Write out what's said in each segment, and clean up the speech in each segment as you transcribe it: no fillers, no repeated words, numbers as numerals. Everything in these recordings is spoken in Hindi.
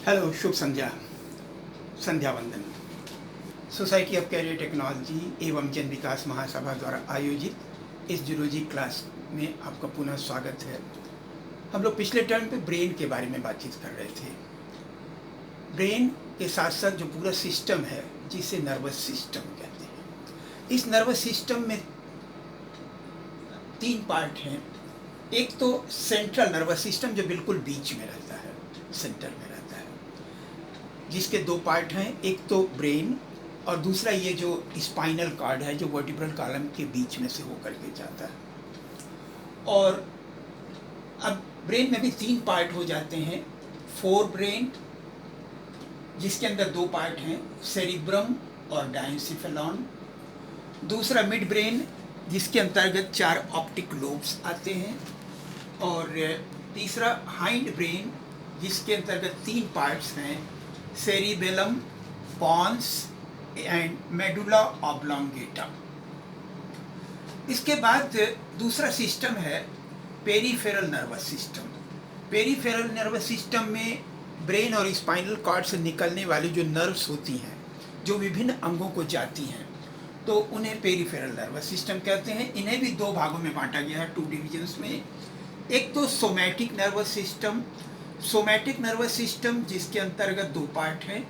हेलो, शुभ संध्या, संध्या वंदन। सोसाइटी ऑफ कैरियर टेक्नोलॉजी एवं जन विकास महासभा द्वारा आयोजित इस जूलॉजी क्लास में आपका पुनः स्वागत है। हम लोग पिछले टर्म पे ब्रेन के बारे में बातचीत कर रहे थे। ब्रेन के साथ साथ जो पूरा सिस्टम है जिसे नर्वस सिस्टम कहते हैं, इस नर्वस सिस्टम में 3 पार्ट हैं। एक तो सेंट्रल नर्वस सिस्टम जो बिल्कुल बीच में रहता है, सेंटर में रहता है, जिसके 2 पार्ट हैं। एक तो ब्रेन और दूसरा ये जो स्पाइनल कॉर्ड है जो वर्टिब्रल कॉलम के बीच में से होकर के जाता है। और अब ब्रेन में भी 3 पार्ट हो जाते हैं। फोर ब्रेन जिसके अंदर 2 पार्ट हैं, सेरिब्रम और डायनसिफेलॉन। दूसरा मिड ब्रेन जिसके अंतर्गत 4 ऑप्टिक लोब्स आते हैं। और तीसरा हाइंड ब्रेन जिसके अंतर्गत 3 पार्ट्स हैं, cerebellum, pons and medulla oblongata. इसके बाद दूसरा सिस्टम है peripheral nervous system. Peripheral nervous system में ब्रेन और स्पाइनल कॉर्ड से निकलने वाली जो नर्व्स होती हैं जो विभिन्न अंगों को जाती हैं, तो उन्हें पेरिफेरल नर्वस सिस्टम कहते हैं। इन्हें भी 2 भागों में बांटा गया है, 2 डिविजन्स में। एक तो somatic nervous system. Somatic nervous system जिसके अंतर्गत 2 पार्ट हैं,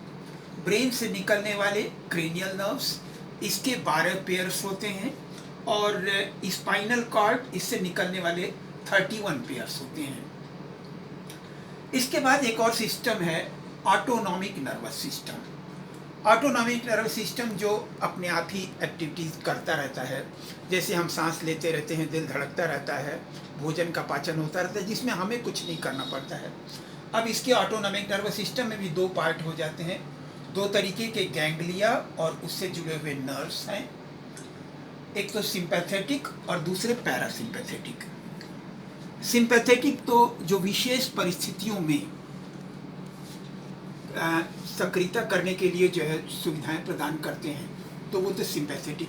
ब्रेन से निकलने वाले क्रेनियल नर्व्स, इसके 12 पेयर्स होते हैं। और स्पाइनल कॉर्ड, इससे निकलने वाले 31 पेयर्स होते हैं। इसके बाद एक और सिस्टम है autonomic nervous system. Autonomic nervous system जो अपने आप ही एक्टिविटीज़ करता रहता है, जैसे हम सांस लेते रहते हैं, दिल धड़कता रहता है, भोजन का पाचन होता रहता है, जिसमें हमें कुछ नहीं करना पड़ता है। अब इसके ऑटोनॉमिक नर्वस सिस्टम में भी 2 पार्ट हो जाते हैं। 2 तरीके के गैंग्लिया और उससे जुड़े हुए नर्व्स हैं। एक तो सिंपैथेटिक और दूसरे पैरासिम्पैथेटिक। सिंपैथेटिक तो जो विशेष परिस्थितियों में सक्रियता करने के लिए जो है सुविधाएं प्रदान करते हैं, तो वो तो सिंपैथेटिक।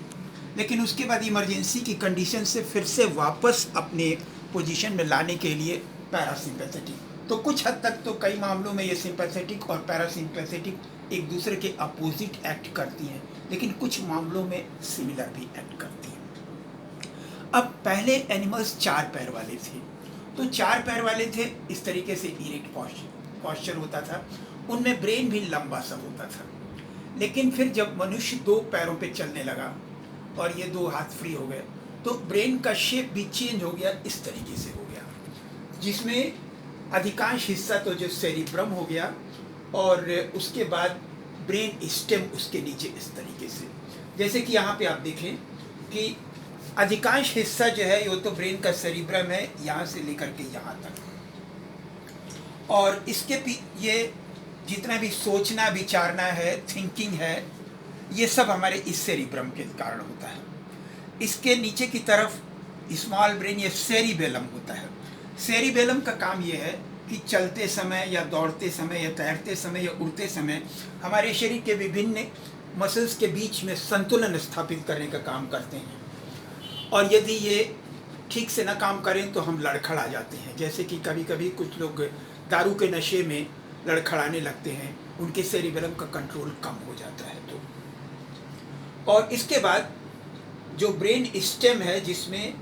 लेकिन उसके बाद इमरजेंसी की कंडीशन से फिर से वापस अपने पोजीशन में लाने के लिए पैरासिम्पैथेटिक। तो कुछ हद तक तो कई मामलों में ये सिंपैथेटिक और पैरासिम्पैथेटिक एक दूसरे के अपोजिट एक्ट करती हैं, लेकिन कुछ मामलों में सिमिलर भी एक्ट करती हैं। अब पहले एनिमल्स 4 पैर वाले थे, तो 4 पैर वाले थे, इस तरीके से इरेक्ट पॉस्चर होता था, उनमें ब्रेन भी लंबा सा होता था। लेकिन फिर जब मनुष्य 2 पैरों पे चलने लगा और ये 2 हाथ फ्री हो गए, तो ब्रेन का शेप भी चेंज हो गया, इस तरीके से हो गया, जिसमें अधिकांश हिस्सा तो जो सेरिब्रम हो गया और उसके बाद ब्रेन स्टेम उसके नीचे इस तरीके से। जैसे कि यहाँ पे आप देखें कि अधिकांश हिस्सा जो है ये तो ब्रेन का सेरिब्रम है, यहाँ से लेकर के यहाँ तक, और इसके ये जितना भी सोचना विचारना है, थिंकिंग है, ये सब हमारे इस सेरिब्रम के कारण होता है। इसके नीचे की तरफ स्मॉल ब्रेन, ये सेरिबेलम होता है। सेरिबेलम का काम ये है कि चलते समय या दौड़ते समय या तैरते समय या उड़ते समय हमारे शरीर के विभिन्न मसल्स के बीच में संतुलन स्थापित करने का काम करते हैं। और यदि ये ठीक से ना काम करें तो हम लड़खड़ा जाते हैं। जैसे कि कभी कभी कुछ लोग दारू के नशे में लड़खड़ाने लगते हैं, उनके सेरिबेलम का कंट्रोल कम हो जाता है। तो और इसके बाद जो ब्रेन स्टेम है, जिसमें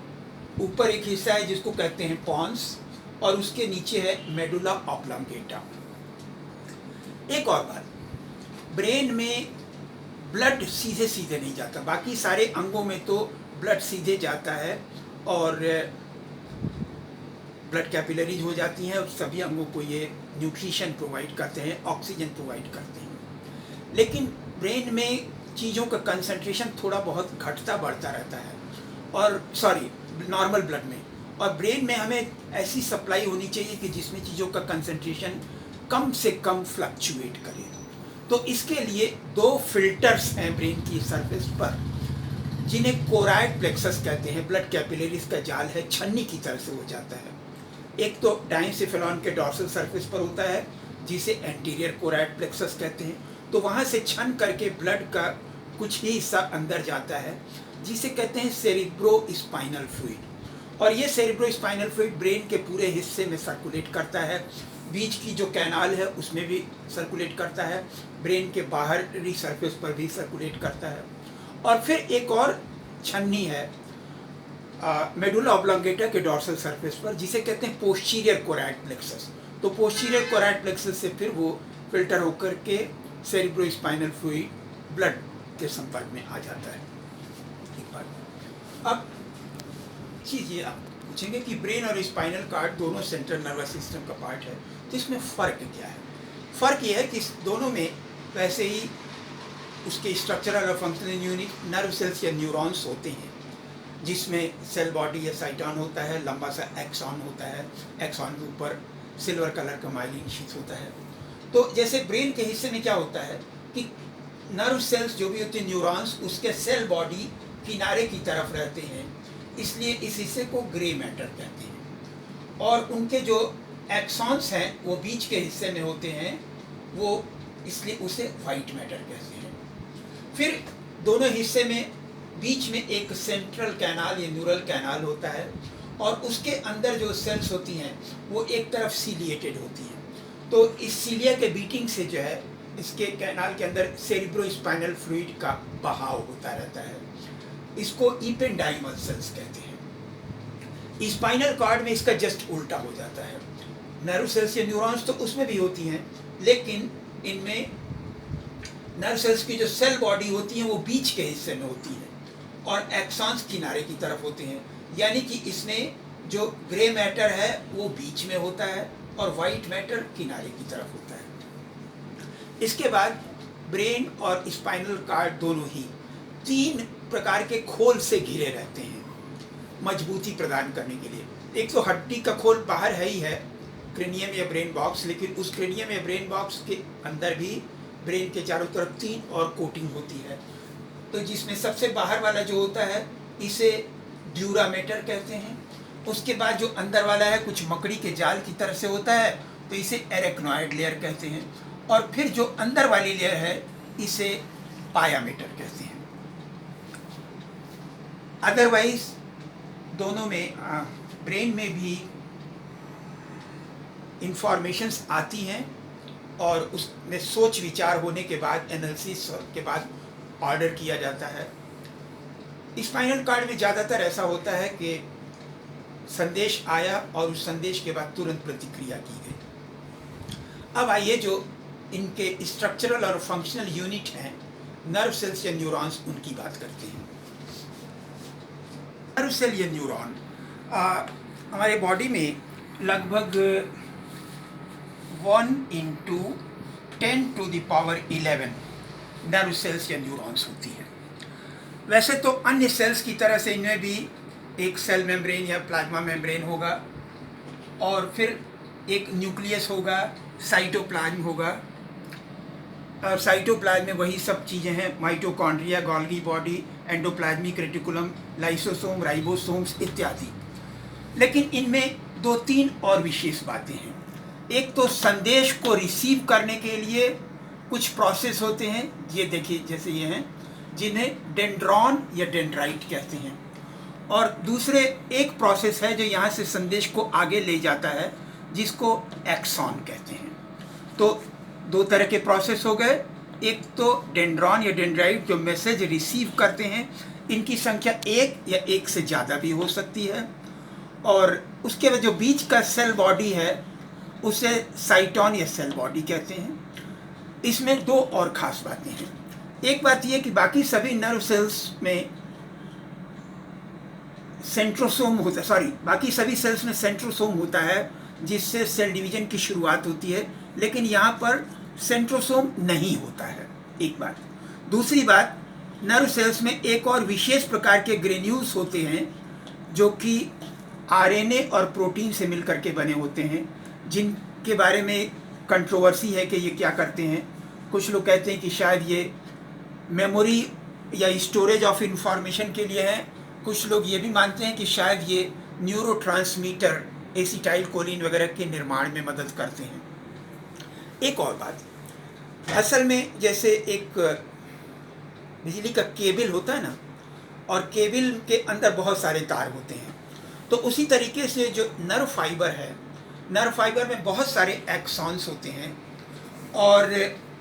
ऊपर एक हिस्सा है जिसको कहते हैं पॉन्स, और उसके नीचे है मेडुला ऑब्लोंगेटा। एक और बात, ब्रेन में ब्लड सीधे सीधे नहीं जाता, बाकी सारे अंगों में तो ब्लड सीधे जाता है और ब्लड कैपिलरीज हो जाती हैं और सभी अंगों को ये न्यूट्रिशन प्रोवाइड करते हैं, ऑक्सीजन प्रोवाइड करते हैं। लेकिन ब्रेन में चीज़ों का कंसंट्रेशन थोड़ा बहुत घटता बढ़ता रहता है, और नॉर्मल ब्लड में। और ब्रेन में हमें ऐसी सप्लाई होनी चाहिए कि जिसमें चीज़ों का कंसंट्रेशन कम से कम फ्लक्चुएट करे। तो इसके लिए 2 फिल्टर्स हैं ब्रेन की सरफेस पर, जिन्हें कोराइड प्लेक्सस कहते हैं। ब्लड कैपिलरीज का जाल है, छन्नी की तरह से हो जाता है। एक तो डायनसिफेलॉन के डॉर्सल सरफेस पर होता है, जिसे एंटीरियर कोराइड प्लेक्सस कहते हैं। तो वहाँ से छन करके ब्लड का कुछ ही हिस्सा अंदर जाता है, जिसे कहते हैं सेरिब्रो स्पाइनल फ्लूइड। और ये सेरिब्रो स्पाइनल फ्लूइड ब्रेन के पूरे हिस्से में सर्कुलेट करता है बीच की जो कैनाल है उसमें भी सर्कुलेट करता है, ब्रेन के बाहरी सरफेस पर भी सर्कुलेट करता है। और फिर एक और छन्नी है मेडुला ऑब्लोंगेटा के डॉर्सल सरफेस पर, जिसे कहते हैं पोस्टीरियर कोरैड प्लेक्सस। तो पोस्टीरियर कोरैड प्लेक्सस से फिर वो फिल्टर होकर के सेरिब्रोस्पाइनल फ्लूइड ब्लड के संपर्क में आ जाता है। एक बार अब चीज़ ये आप पूछेंगे कि ब्रेन और स्पाइनल कार्ड दोनों सेंट्रल नर्वस सिस्टम का पार्ट है, तो इसमें फ़र्क क्या है? फ़र्क ये है कि इस दोनों में वैसे ही उसके स्ट्रक्चरल और फंक्शनल यूनिट नर्व सेल्स या न्यूरॉन्स होते हैं, जिसमें सेल बॉडी या साइटॉन होता है, लंबा सा एक्सॉन होता है, एक्सॉन के ऊपर सिल्वर कलर का माइलिन शीथ होता है। तो जैसे ब्रेन के हिस्से में क्या होता है कि नर्व सेल्स जो भी होते हैं न्यूरॉन्स, उसके सेल बॉडी किनारे की तरफ रहते हैं, इसलिए इस हिस्से को ग्रे मैटर कहते हैं। और उनके जो एक्सॉन्स हैं वो बीच के हिस्से में होते हैं, वो इसलिए उसे वाइट मैटर कहते हैं। फिर दोनों हिस्से में बीच में एक सेंट्रल कैनाल या न्यूरल कैनाल होता है, और उसके अंदर जो सेल्स होती हैं वो एक तरफ सीलिएटेड होती हैं। तो इस सीलिया के बीटिंग से जो है इसके कैनाल के अंदर सेरिब्रोस्पाइनल फ्लूइड का बहाव होता रहता है। इसको इपेंडाइमल सेल्स कहते हैं। स्पाइनल कॉर्ड में इसका जस्ट उल्टा हो जाता है। नर्व सेल्स या न्यूरॉन्स तो उसमें भी होती हैं, लेकिन इनमें नर्व सेल्स की जो सेल बॉडी होती है वो बीच के हिस्से में होती है और एक्सॉन्स किनारे की तरफ होते हैं। यानी कि इसमें जो ग्रे मैटर है वो बीच में होता है और वाइट मैटर किनारे की तरफ होता है। इसके बाद ब्रेन और स्पाइनल कार्ड दोनों ही 3 प्रकार के खोल से घिरे रहते हैं मजबूती प्रदान करने के लिए। एक तो हड्डी का खोल बाहर है ही है, क्रेनियम या ब्रेन बॉक्स, लेकिन उस क्रेनियम या ब्रेन बॉक्स के अंदर भी ब्रेन के चारों तरफ 3 और कोटिंग होती है। तो जिसमें सबसे बाहर वाला जो होता है इसे ड्यूरामेटर कहते हैं। उसके बाद जो अंदर वाला है कुछ मकड़ी के जाल की तरह से होता है, तो इसे एरेक्नॉइड लेयर कहते हैं। और फिर जो अंदर वाली लेयर है इसे पायामेटर कहते हैं। अदरवाइज दोनों में ब्रेन में भी इंफॉर्मेशंस आती हैं और उसमें सोच विचार होने के बाद, एनालिसिस के बाद ऑर्डर किया जाता है। स्पाइनल कार्ड में ज़्यादातर ऐसा होता है कि संदेश आया और उस संदेश के बाद तुरंत प्रतिक्रिया की गई। अब आइए जो इनके स्ट्रक्चरल और फंक्शनल यूनिट हैं, नर्व सेल्स या न्यूरॉन्स, उनकी बात करते हैं। नर्व सेल या न्यूरॉन हमारे बॉडी में लगभग 1×10⁻11 नर्व सेल्स या न्यूरॉन्स होती है। वैसे तो अन्य सेल्स की तरह से इनमें भी एक सेल मेम्ब्रेन या प्लाज्मा मेम्ब्रेन होगा, और फिर एक न्यूक्लियस होगा, साइटोप्लाज्म होगा, और साइटोप्लाज्म में वही सब चीज़ें हैं, mitochondria, Golgi body, endoplasmic reticulum, lysosome, ribosomes इत्यादि। लेकिन इनमें 2-3 और विशेष बातें हैं। एक तो संदेश को रिसीव करने के लिए कुछ प्रोसेस होते हैं, ये देखिए जैसे ये हैं, जिन्हें डेंड्रॉन या डेंड्राइट कहते हैं। और दूसरे एक प्रोसेस है जो यहाँ से संदेश को आगे ले जाता है, जिसको एक्सॉन कहते हैं। तो 2 तरह के प्रोसेस हो गए। एक तो डेंड्रॉन या डेंड्राइट जो मैसेज रिसीव करते हैं, इनकी संख्या 1 या 1 से ज़्यादा भी हो सकती है। और उसके बाद जो बीच का सेल बॉडी है उसे साइटॉन या सेल बॉडी कहते हैं। इसमें 2 और ख़ास बातें हैं। एक बात यह कि बाकी सभी नर्व सेल्स में सेंट्रोसोम होता है, बाकी सभी सेल्स में सेंट्रोसोम होता है, जिससे सेल डिवीजन की शुरुआत होती है, लेकिन यहाँ पर सेंट्रोसोम नहीं होता है, एक बात। दूसरी बात, नर्व सेल्स में एक और विशेष प्रकार के ग्रेन्यूल्स होते हैं जो कि आरएनए और प्रोटीन से मिलकर के बने होते हैं, जिनके बारे में कंट्रोवर्सी है कि ये क्या करते हैं। कुछ लोग कहते हैं कि शायद ये मेमोरी या स्टोरेज ऑफ इंफॉर्मेशन के लिए है। कुछ लोग ये भी मानते हैं कि शायद ये न्यूरोट्रांसमीटर एसिटाइल कोलिन वगैरह के निर्माण में मदद करते हैं। एक और बात, असल में जैसे एक बिजली का केबल होता है ना, और केबल के अंदर बहुत सारे तार होते हैं, तो उसी तरीके से जो नर्व फाइबर है नर्व फाइबर में बहुत सारे एक्सॉन्स होते हैं और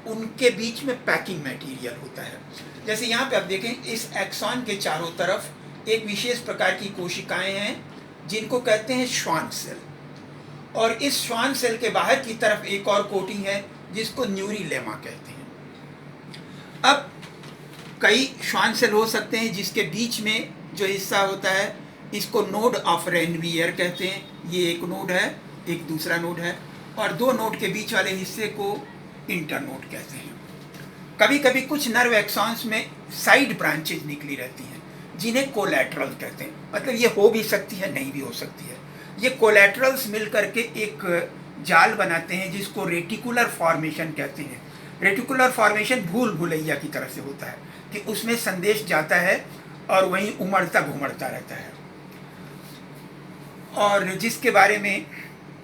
उनके बीच में पैकिंग मटेरियल होता है। जैसे यहाँ पे आप देखें, इस एक्सॉन के चारों तरफ एक विशेष प्रकार की कोशिकाएं हैं जिनको कहते हैं श्वान सेल, और इस श्वान सेल के बाहर की तरफ एक और कोटिंग है जिसको न्यूरीलेमा कहते हैं। अब कई श्वान सेल हो सकते हैं जिसके बीच में जो हिस्सा होता है इसको नोड ऑफ रेनवियर कहते हैं। ये एक नोड है, एक दूसरा नोड है, और दो नोड के बीच वाले हिस्से को इंटरनोड कहते हैं। कभी कभी कुछ नर्व एक्सॉन्स में साइड ब्रांचेज निकली रहती हैं जिन्हें कोलैटरल कहते हैं। मतलब ये हो भी सकती है, नहीं भी हो सकती है। ये कोलैटरल्स मिल करके एक जाल बनाते हैं जिसको रेटिकुलर फॉर्मेशन कहते हैं। रेटिकुलर फॉर्मेशन भूल भुलैया की तरह से होता है कि उसमें संदेश जाता है और वहीं उमड़ता घुमड़ता रहता है, और जिसके बारे में,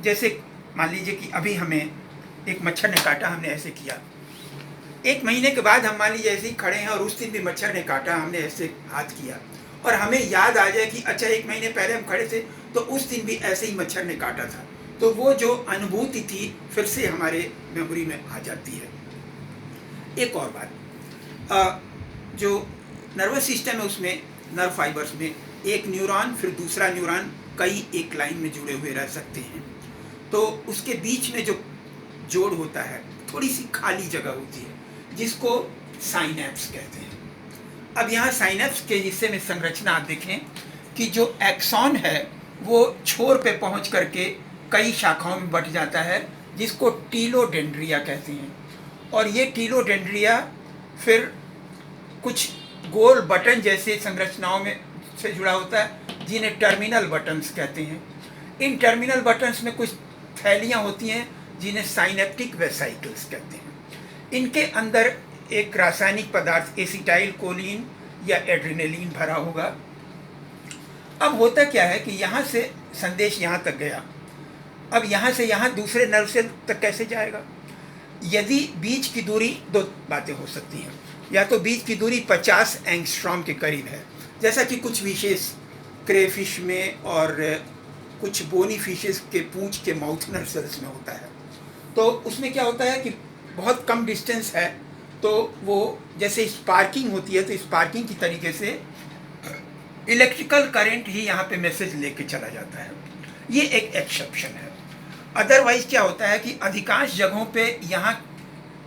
जैसे मान लीजिए कि अभी हमें एक मच्छर ने काटा, हमने ऐसे किया, एक महीने के बाद हम मान लीजिए ऐसे ही खड़े हैं और उस दिन भी मच्छर ने काटा, हमने ऐसे हाथ किया और हमें याद आ जाए कि अच्छा एक महीने पहले हम खड़े थे तो उस दिन भी ऐसे ही मच्छर ने काटा था, तो वो जो अनुभूति थी फिर से हमारे मेमोरी में आ जाती है। एक और बात, जो नर्वस सिस्टम है उसमें नर्व फाइबर्स में एक न्यूरॉन फिर दूसरा न्यूरॉन कई एक लाइन में जुड़े हुए रह सकते हैं, तो उसके बीच में जो जोड़ होता है थोड़ी सी खाली जगह होती है जिसको साइनेप्स कहते हैं। अब यहाँ साइनेप्स के हिस्से में संरचना आप देखें कि जो एक्सॉन है वो छोर पे पहुँच करके कई शाखाओं में बट जाता है जिसको टीलोडेंड्रिया कहते हैं, और ये टीलोडेंड्रिया फिर कुछ गोल बटन जैसे संरचनाओं में से जुड़ा होता है जिन्हें टर्मिनल बटन्स कहते हैं। इन टर्मिनल बटन्स में कुछ थैलियाँ होती हैं जिन्हें साइनेप्टिक वेसाइकल्स कहते हैं। इनके अंदर एक रासायनिक पदार्थ एसिटाइल कोलिन या एड्रेनलिन भरा होगा। अब होता क्या है कि यहाँ से संदेश यहाँ तक गया, अब यहाँ से यहाँ दूसरे नर्व सेल तक कैसे जाएगा? यदि बीच की दूरी, दो बातें हो सकती हैं, या तो बीच की दूरी 50 एंगस्ट्रॉम के करीब है, जैसा कि कुछ विशेष क्रेफिश में और कुछ बोनी फिशेस के पूंछ के माउथ नर्व सेल्स में होता है। तो उसमें क्या होता है कि बहुत कम डिस्टेंस है, तो वो जैसे स्पार्किंग होती है तो स्पार्किंग की तरीके से इलेक्ट्रिकल करंट ही यहाँ पे मैसेज लेके चला जाता है। ये एक एक्सेप्शन है। अदरवाइज क्या होता है कि अधिकांश जगहों पे यहाँ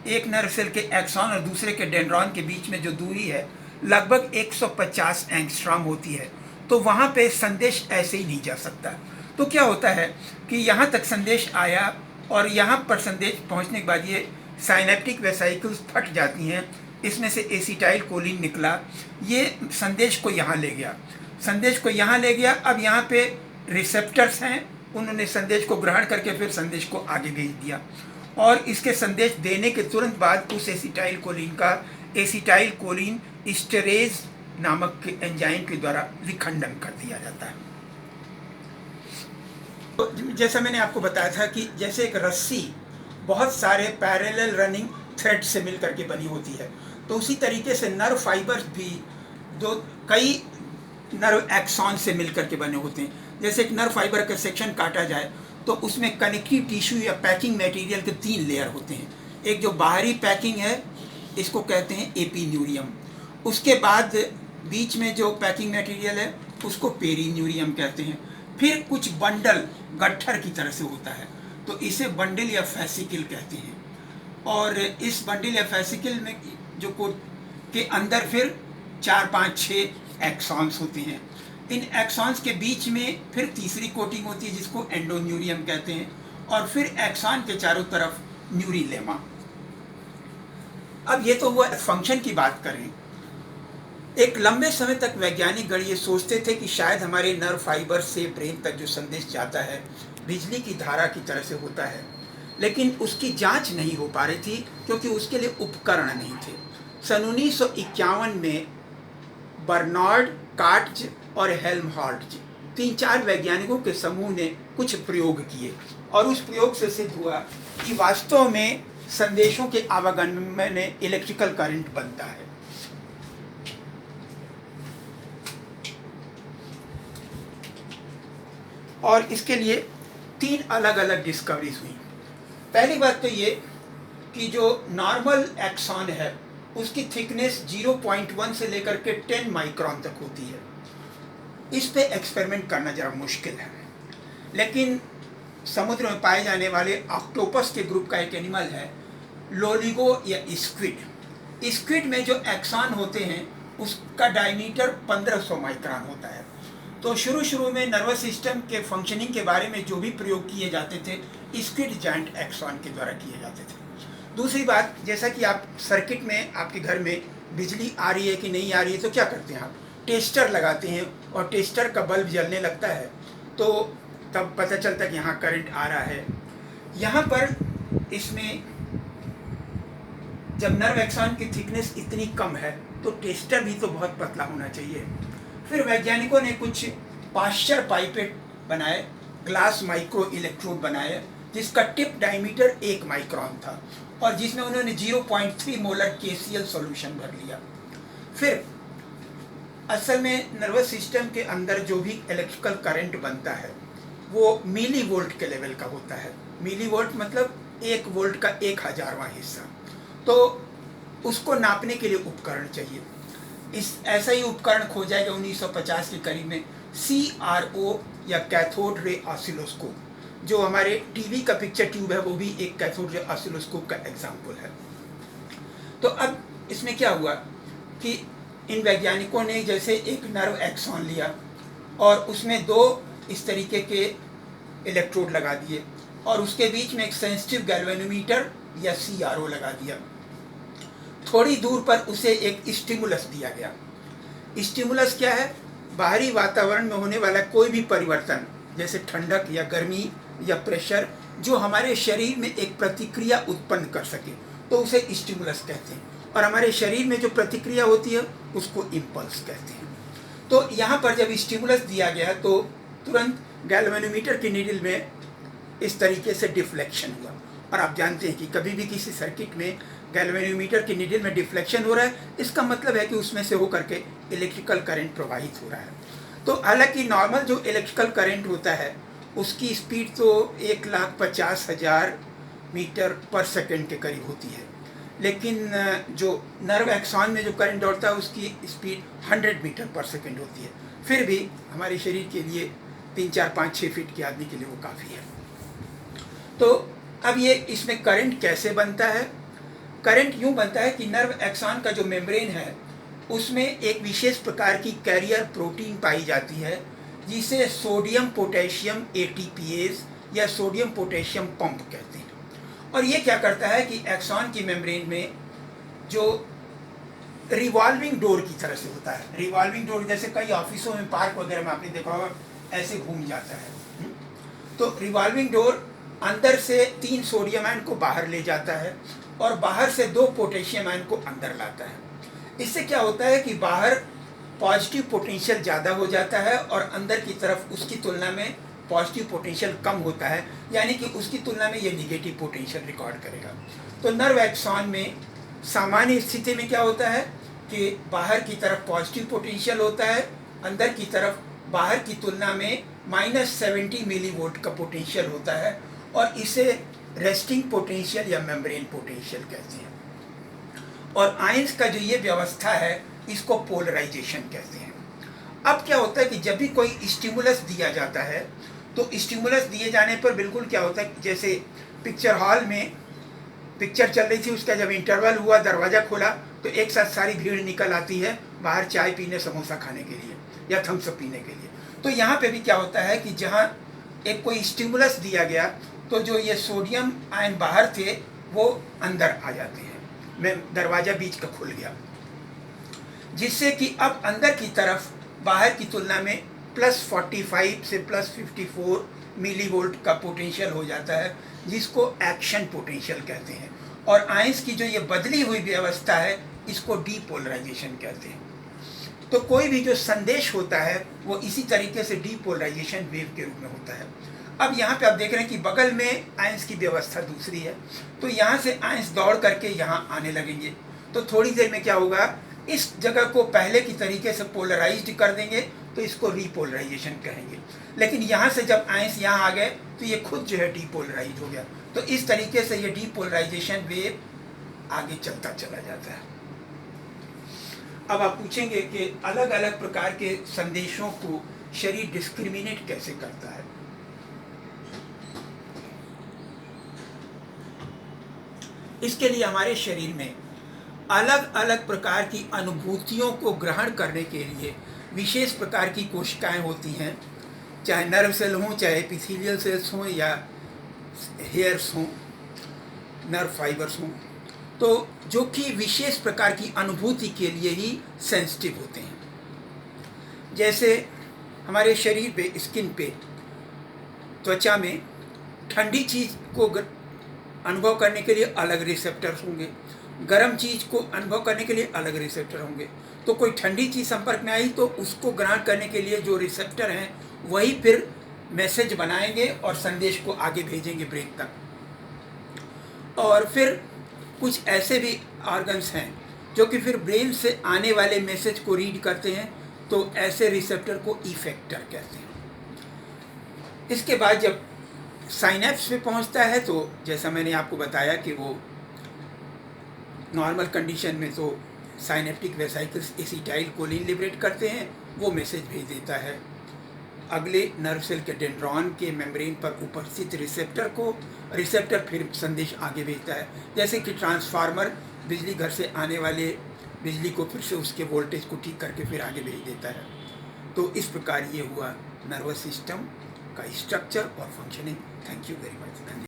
एक नर्व सेल के एक्सॉन और दूसरे के डेंड्रॉन के बीच में जो दूरी है लगभग 150 एंगस्ट्रॉम होती है, तो वहाँ पे संदेश ऐसे ही नहीं जा सकता। तो क्या होता है कि यहाँ तक संदेश आया और यहाँ पर संदेश पहुँचने के बाद ये साइनेप्टिक वेसाइकल्स फट जाती हैं, इसमें से एसिटाइल कोलिन निकला, ये संदेश को यहाँ ले गया, संदेश को यहाँ ले गया। अब यहाँ पे रिसेप्टर्स हैं, उन्होंने संदेश को ग्रहण करके फिर संदेश को आगे भेज दिया, और इसके संदेश देने के तुरंत बाद उस एसिटाइल कोलिन का एसिटाइल कोलिन स्टेरेज नामक एंजाइम के द्वारा विखंडन कर दिया जाता है। तो जैसा मैंने आपको बताया था कि जैसे एक रस्सी बहुत सारे पैरेलल रनिंग थ्रेड से मिल करके बनी होती है, तो उसी तरीके से नर्व फाइबर्स भी कई नर्व एक्सॉन से मिल करके बने होते हैं। जैसे एक नर्व फाइबर का सेक्शन काटा जाए तो उसमें कनेक्टिव टिश्यू या पैकिंग मटेरियल के 3 लेयर होते हैं। एक जो बाहरी पैकिंग है इसको कहते हैं एपीन्यूरियम, उसके बाद बीच में जो पैकिंग मटेरियल है उसको पेरीन्यूरियम कहते हैं, फिर कुछ बंडल गट्ठर की तरह से होता है तो इसे बंडल या फैसिकल कहते हैं, और इस बंडल या फैसिकल में जो कोट के अंदर फिर 4, 5, 6 एक्सॉन्स होते हैं। इन एक्सॉन्स के बीच में फिर तीसरी कोटिंग होती है जिसको एंडोन्यूरियम कहते हैं, और फिर एक्सॉन के चारों तरफ न्यूरीलेमा। अब ये तो हुआ फंक्शन की बात करें। एक लंबे समय तक वैज्ञानिक गण ये सोचते थे कि शायद हमारे नर्व फाइबर से ब्रेन तक जो संदेश जाता है बिजली की धारा की तरह से होता है, लेकिन उसकी जांच नहीं हो पा रही थी क्योंकि उसके लिए उपकरण नहीं थे। सन 1951 में बर्नार्ड काट्ज और हेल्महोल्ट्ज 3-4 वैज्ञानिकों के समूह ने कुछ प्रयोग किए, और उस प्रयोग से सिद्ध हुआ कि वास्तव में संदेशों के आवागमन में इलेक्ट्रिकल करंट बनता है। और इसके लिए 3 अलग अलग डिस्कवरीज हुई। पहली बात तो ये कि जो नॉर्मल एक्सॉन है उसकी थिकनेस 0.1 से लेकर के 10 माइक्रोन तक होती है। इस पे एक्सपेरिमेंट करना ज़रा मुश्किल है, लेकिन समुद्र में पाए जाने वाले ऑक्टोपस के ग्रुप का एक एनिमल है लोलिगो या स्क्विड। स्क्विड में जो एक्सॉन होते हैं उसका डायमीटर 1500 माइक्रोन होता है। तो शुरू में नर्वस सिस्टम के फंक्शनिंग के बारे में जो भी प्रयोग किए जाते थे स्क्विड जॉइंट एक्सॉन के द्वारा किए जाते थे। दूसरी बात, जैसा कि आप सर्किट में आपके घर में बिजली आ रही है कि नहीं आ रही है तो क्या करते हैं, आप टेस्टर लगाते हैं और टेस्टर का बल्ब जलने लगता है तो तब पता चलता है कि यहाँ करंट आ रहा है। यहाँ पर इसमें जब नर्व एक्सॉन की थिकनेस इतनी कम है तो टेस्टर भी तो बहुत पतला होना चाहिए। फिर वैज्ञानिकों ने कुछ पाश्चर पाइपेट बनाए, ग्लास माइक्रो इलेक्ट्रोड बनाए जिसका टिप डायमीटर 1 माइक्रोन था और जिसमें उन्होंने 0.3 मोलर KCl सॉल्यूशन भर लिया। फिर असल में नर्वस सिस्टम के अंदर जो भी इलेक्ट्रिकल करंट बनता है वो मिली वोल्ट के लेवल का होता है। मिली वोल्ट मतलब 1 वोल्ट का 1000वां हिस्सा। तो उसको नापने के लिए उपकरण चाहिए। ऐसा ही उपकरण खोजा गया 1950 के करीब में CRO या कैथोड रे ऑसिलोस्कोप, जो हमारे टीवी का पिक्चर ट्यूब है वो भी एक कैथोड रे ऑसिलोस्कोप का एग्जाम्पल है। तो अब इसमें क्या हुआ कि इन वैज्ञानिकों ने जैसे एक नर्व एक्सॉन लिया और उसमें 2 इस तरीके के इलेक्ट्रोड लगा दिए और उसके बीच में एक सेंसिटिव गैल्वेनोमीटर या CRO लगा दिया। थोड़ी दूर पर उसे एक स्टिमुलस दिया गया। स्टिमुलस क्या है, बाहरी वातावरण में होने वाला कोई भी परिवर्तन जैसे ठंडक या गर्मी या प्रेशर जो हमारे शरीर में एक प्रतिक्रिया उत्पन्न कर सके तो उसे स्टिमुलस कहते हैं, और हमारे शरीर में जो प्रतिक्रिया होती है उसको इम्पल्स कहते हैं। तो यहाँ पर जब स्टिमुलस दिया गया तो तुरंत गैल्वेनोमीटर की नीडल में इस तरीके से डिफ्लेक्शन हुआ। और आप जानते हैं कि कभी भी किसी सर्किट में गैल्वेनोमीटर की नीडल में डिफ्लेक्शन हो रहा है, इसका मतलब है कि उसमें से होकर के इलेक्ट्रिकल करंट प्रवाहित हो रहा है। तो हालांकि नॉर्मल जो इलेक्ट्रिकल करंट होता है उसकी स्पीड तो 1,50,000 मीटर पर सेकंड के करीब होती है, लेकिन जो नर्व एक्सॉन में जो करंट दौड़ता है उसकी स्पीड 100 मीटर पर सेकंड होती है। फिर भी हमारे शरीर के लिए 3, 4, 5, 6 फीट के आदमी के लिए वो काफ़ी है। तो अब ये इसमें करंट कैसे बनता है? करंट यूँ बनता है कि नर्व एक्सॉन का जो मेम्ब्रेन है उसमें एक विशेष प्रकार की कैरियर प्रोटीन पाई जाती है जिसे सोडियम पोटेशियम ATPase या सोडियम पोटेशियम पंप कहते हैं। और ये क्या करता है कि एक्सॉन की मेम्ब्रेन में जो रिवॉल्विंग डोर की तरह से होता है, रिवॉल्विंग डोर जैसे कई ऑफिसों में पार्क वगैरह में आपने देखा होगा ऐसे घूम जाता है। तो रिवॉल्विंग डोर अंदर से 3 सोडियम आयन को बाहर ले जाता है और बाहर से 2 पोटेशियम आयन को अंदर लाता है। इससे क्या होता है कि बाहर पॉजिटिव पोटेंशियल ज़्यादा हो जाता है और अंदर की तरफ उसकी तुलना में पॉजिटिव पोटेंशियल कम होता है, यानी कि उसकी तुलना में ये निगेटिव पोटेंशियल रिकॉर्ड करेगा। तो नर्व एक्सॉन में सामान्य स्थिति में क्या होता है कि बाहर की तरफ पॉजिटिव पोटेंशियल होता है, अंदर की तरफ बाहर की तुलना में -70 मिलीवोल्ट का पोटेंशियल होता है और इसे रेस्टिंग पोटेंशियल या मेम्ब्रेन पोटेंशियल कहते हैं। और आयंस का जो ये व्यवस्था है इसको पोलराइजेशन कहते हैं। अब क्या होता है कि जब भी कोई स्टिमुलस दिया जाता है तो स्टिमुलस दिए जाने पर बिल्कुल क्या होता है, जैसे पिक्चर हॉल में पिक्चर चल रही थी, उसका जब इंटरवल हुआ दरवाज़ा खोला तो एक साथ सारी भीड़ निकल आती है बाहर चाय पीने, समोसा खाने के लिए या थम्स अप पीने के लिए। तो यहाँ पे भी क्या होता है कि जहाँ एक कोई स्टिमुलस दिया गया तो जो ये सोडियम आयन बाहर थे वो अंदर आ जाते हैं, मैं दरवाज़ा बीच का खुल गया, जिससे कि अब अंदर की तरफ बाहर की तुलना में +45 से +54 मिलीवोल्ट का पोटेंशियल हो जाता है जिसको एक्शन पोटेंशियल कहते हैं। और आयंस की जो ये बदली हुई व्यवस्था है इसको डीपोलराइजेशन कहते हैं। तो कोई भी जो संदेश होता है वो इसी तरीके से डीपोलराइजेशन वेव के रूप में होता है। अब यहाँ पे आप देख रहे हैं कि बगल में आयंस की व्यवस्था दूसरी है, तो यहाँ से आयंस दौड़ करके यहाँ आने लगेंगे। तो थोड़ी देर में क्या होगा, इस जगह को पहले की तरीके से पोलराइज्ड कर देंगे तो इसको रीपोलराइजेशन कहेंगे। लेकिन यहाँ से जब आयंस यहाँ आ गए तो ये खुद जो है डीपोलराइज हो गया। तो इस तरीके से ये डीपोलराइजेशन वेव आगे चलता चला जाता है। अब आप पूछेंगे कि अलग अलग प्रकार के संदेशों को शरीर डिस्क्रिमिनेट कैसे करता है। इसके लिए हमारे शरीर में अलग अलग प्रकार की अनुभूतियों को ग्रहण करने के लिए विशेष प्रकार की कोशिकाएं होती हैं, चाहे नर्व सेल हों, चाहे एपिथेलियल सेल्स हों या हेयर्स हों, नर्व फाइबर्स हों, तो जो कि विशेष प्रकार की अनुभूति के लिए ही सेंसिटिव होते हैं। जैसे हमारे शरीर पे, स्किन पे, त्वचा में ठंडी चीज़ को अनुभव करने के लिए अलग रिसेप्टर्स होंगे, गर्म चीज़ को अनुभव करने के लिए अलग रिसेप्टर होंगे। तो कोई ठंडी चीज़ संपर्क में आई तो उसको ग्रहण करने के लिए जो रिसेप्टर हैं वही फिर मैसेज बनाएंगे और संदेश को आगे भेजेंगे ब्रेन तक। और फिर कुछ ऐसे भी ऑर्गन्स हैं जो कि फिर ब्रेन से आने वाले मैसेज को रीड करते हैं, तो ऐसे रिसेप्टर को इफेक्टर कहते हैं। इसके बाद जब साइनेप्स पे पहुंचता है तो जैसा मैंने आपको बताया कि वो नॉर्मल कंडीशन में तो synaptic vesicles acetyl choline liberate करते हैं, वो मैसेज भेज देता है अगले नर्व सेल के डेंड्रॉन के मेम्ब्रेन पर उपस्थित रिसेप्टर को। रिसेप्टर फिर संदेश आगे भेजता है, जैसे कि ट्रांसफार्मर बिजली घर से आने वाले बिजली को फिर से उसके वोल्टेज को ठीक करके फिर आगे भेज देता है। तो इस प्रकार ये हुआ नर्वस सिस्टम का स्ट्रक्चर और functioning. Thank you very much.